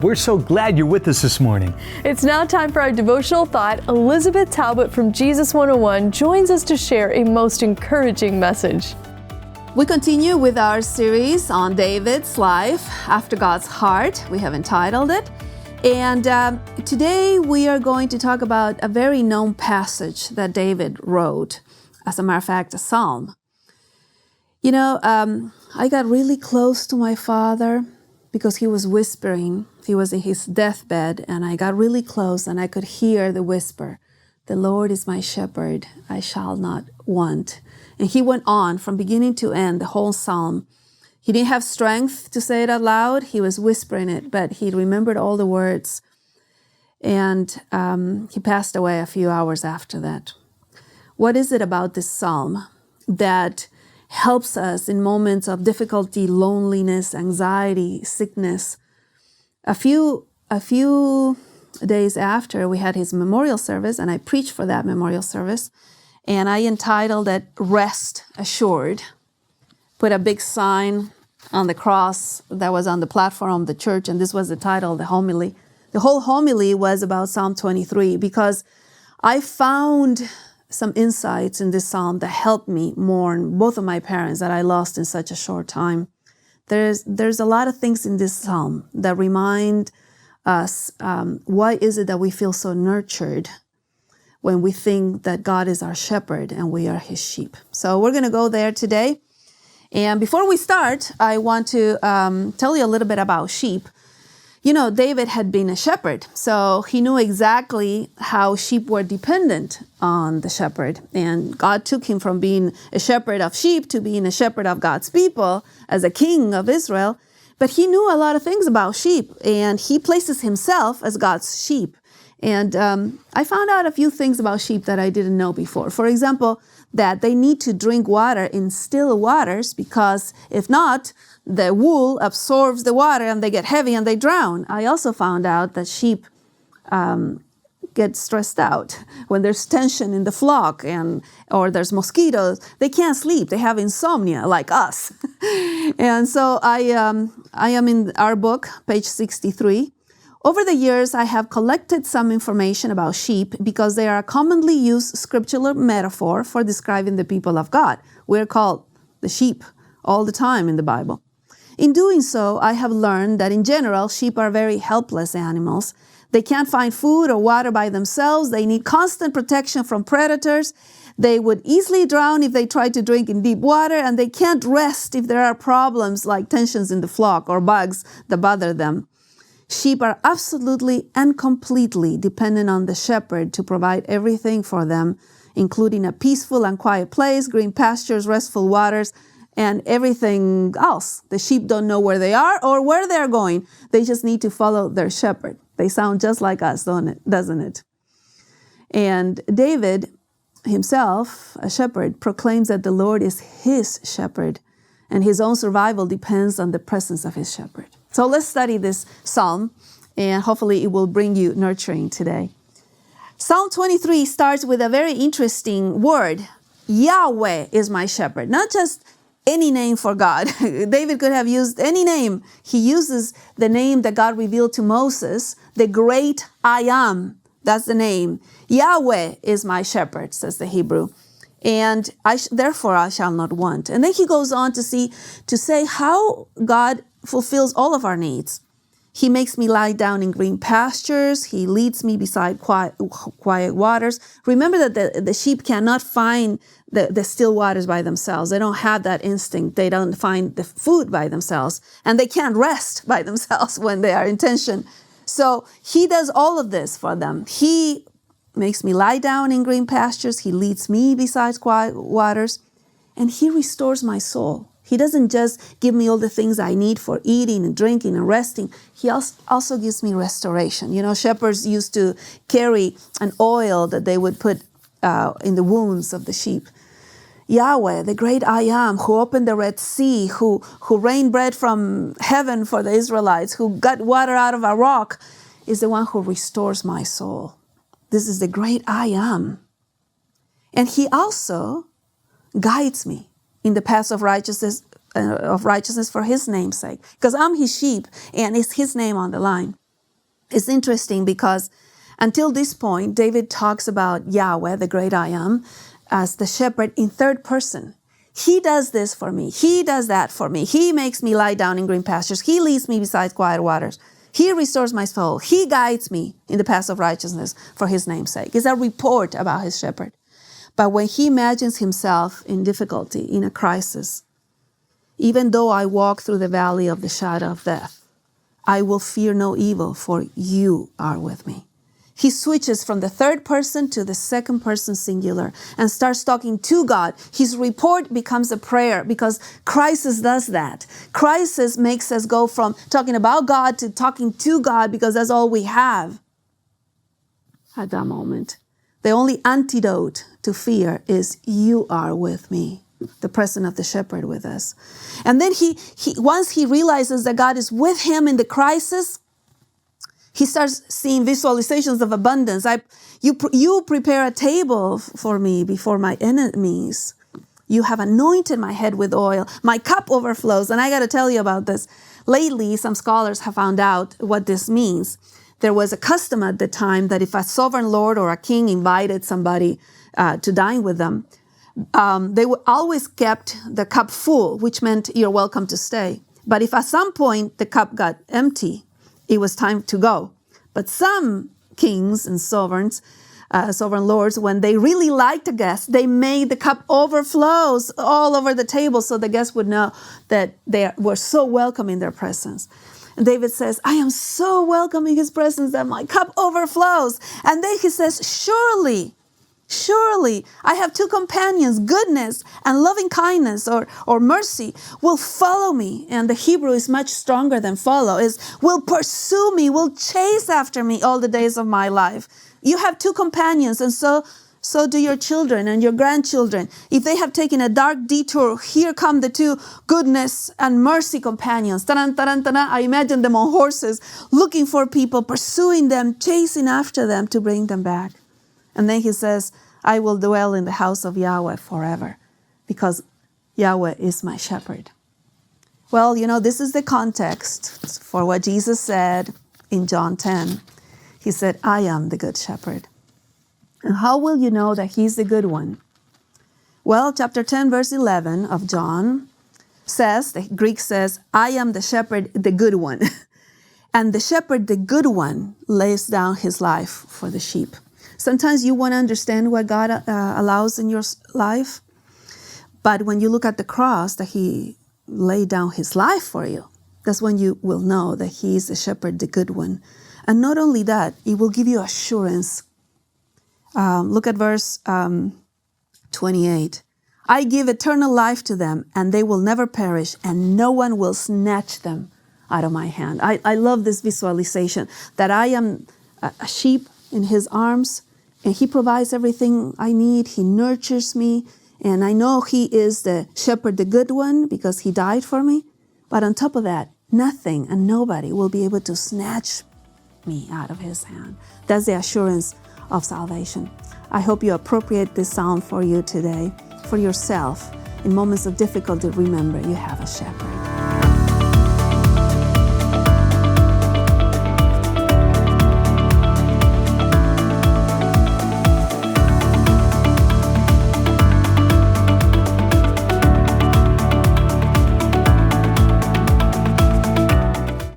We're so glad you're with us this morning. It's now time for our devotional thought. Elizabeth Talbot from Jesus 101 joins us to share a most encouraging message. We continue with our series on David's life after God's heart. We have entitled it. And today we are going to talk about a very known passage that David wrote. As a matter of fact, a psalm. You know, I got really close to my father because he was whispering. He was in his deathbed, and I got really close, and I could hear the whisper, "The Lord is my shepherd, I shall not want." And he went on from beginning to end, the whole psalm. He didn't have strength to say it out loud. He was whispering it, but he remembered all the words. And he passed away a few hours after that. What is it about this psalm that helps us in moments of difficulty, loneliness, anxiety, sickness? A few days after, we had his memorial service, and I preached for that memorial service, and I entitled it "Rest Assured." Put a big sign on the cross that was on the platform of the church, and this was the title of the homily. The whole homily was about Psalm 23, because I found some insights in this psalm that helped me mourn both of my parents that I lost in such a short time. There's a lot of things in this psalm that remind us why is it that we feel so nurtured when we think that God is our shepherd and we are his sheep. So we're going to go there today. And before we start, I want to tell you a little bit about sheep. You know, David had been a shepherd, so he knew exactly how sheep were dependent on the shepherd. And God took him from being a shepherd of sheep to being a shepherd of God's people as a king of Israel. But he knew a lot of things about sheep, and he places himself as God's sheep. And I found out a few things about sheep that I didn't know before. For example, that they need to drink water in still waters, because if not, the wool absorbs the water and they get heavy and they drown. I also found out that sheep get stressed out when there's tension in the flock or there's mosquitoes. They can't sleep. They have insomnia like us. And so I am in our book, page 63. Over the years, I have collected some information about sheep because they are a commonly used scriptural metaphor for describing the people of God. We're called the sheep all the time in the Bible. In doing so, I have learned that in general, sheep are very helpless animals. They can't find food or water by themselves. They need constant protection from predators. They would easily drown if they tried to drink in deep water, and they can't rest if there are problems like tensions in the flock or bugs that bother them. Sheep are absolutely and completely dependent on the shepherd to provide everything for them, including a peaceful and quiet place, green pastures, restful waters, and everything else. The sheep don't know where they are or where they're going. They just need to follow their shepherd. They sound just like us, doesn't it? And David himself, a shepherd, proclaims that the Lord is his shepherd, and his own survival depends on the presence of his shepherd. So let's study this psalm, and hopefully it will bring you nurturing today. Psalm 23 starts with a very interesting word. Yahweh is my shepherd. Not just any name for God. David could have used any name. He uses the name that God revealed to Moses, the great I am. That's the name. Yahweh is my shepherd, says the Hebrew. And therefore I shall not want. And then he goes on to say how God fulfills all of our needs. He makes me lie down in green pastures. He leads me beside quiet waters. Remember that the sheep cannot find the still waters by themselves. They don't have that instinct. They don't find the food by themselves. And they can't rest by themselves when they are in tension. So he does all of this for them. He makes me lie down in green pastures. He leads me beside quiet waters. And he restores my soul. He doesn't just give me all the things I need for eating and drinking and resting. He also gives me restoration. You know, shepherds used to carry an oil that they would put in the wounds of the sheep. Yahweh, the great I am, who opened the Red Sea, who rained bread from heaven for the Israelites, who got water out of a rock, is the one who restores my soul. This is the great I am. And he also guides me in the paths of righteousness for his name's sake, because I'm his sheep and it's his name on the line. It's interesting because until this point, David talks about Yahweh, the great I am, as the shepherd in third person. He does this for me. He does that for me. He makes me lie down in green pastures. He leads me beside quiet waters. He restores my soul. He guides me in the paths of righteousness for his name's sake. It's a report about his shepherd. But when he imagines himself in difficulty, in a crisis, even though I walk through the valley of the shadow of death, I will fear no evil, for you are with me. He switches from the third person to the second person singular and starts talking to God. His report becomes a prayer because crisis does that. Crisis makes us go from talking about God to talking to God because that's all we have at that moment. The only antidote to fear is you are with me, the presence of the shepherd with us. And then he once he realizes that God is with him in the crisis, he starts seeing visualizations of abundance. You prepare a table for me before my enemies. You have anointed my head with oil. My cup overflows. And I got to tell you about this. Lately, some scholars have found out what this means. There was a custom at the time that if a sovereign lord or a king invited somebody to dine with them, they would always kept the cup full, which meant you're welcome to stay. But if at some point the cup got empty, it was time to go. But some kings and sovereign lords, when they really liked a guest, they made the cup overflows all over the table so the guests would know that they were so welcome in their presence. And David says, I am so welcome in his presence that my cup overflows. And then he says, surely, I have two companions, goodness and loving kindness or mercy will follow me. And the Hebrew is much stronger than follow, is will pursue me, will chase after me all the days of my life. You have two companions, and so do your children and your grandchildren. If they have taken a dark detour, here come the two goodness and mercy companions. Taran, taran, taran. I imagine them on horses, looking for people, pursuing them, chasing after them to bring them back. And then he says, I will dwell in the house of Yahweh forever, because Yahweh is my shepherd. Well, this is the context for what Jesus said in John 10. He said, I am the good shepherd. And how will you know that he's the good one? Well, chapter 10, verse 11 of John says, the Greek says, I am the shepherd, the good one. And the shepherd, the good one, lays down his life for the sheep. Sometimes you want to understand what God allows in your life. But when you look at the cross, that he laid down his life for you, that's when you will know that he is the shepherd, the good one. And not only that, it will give you assurance. Look at verse 28. I give eternal life to them, and they will never perish, and no one will snatch them out of my hand. I love this visualization, that I am a sheep in his arms, and he provides everything I need. He nurtures me, and I know he is the shepherd, the good one, because he died for me. But on top of that, nothing and nobody will be able to snatch me out of his hand. That's the assurance of salvation. I hope you appropriate this sound for you today, for yourself. In moments of difficulty, remember you have a shepherd.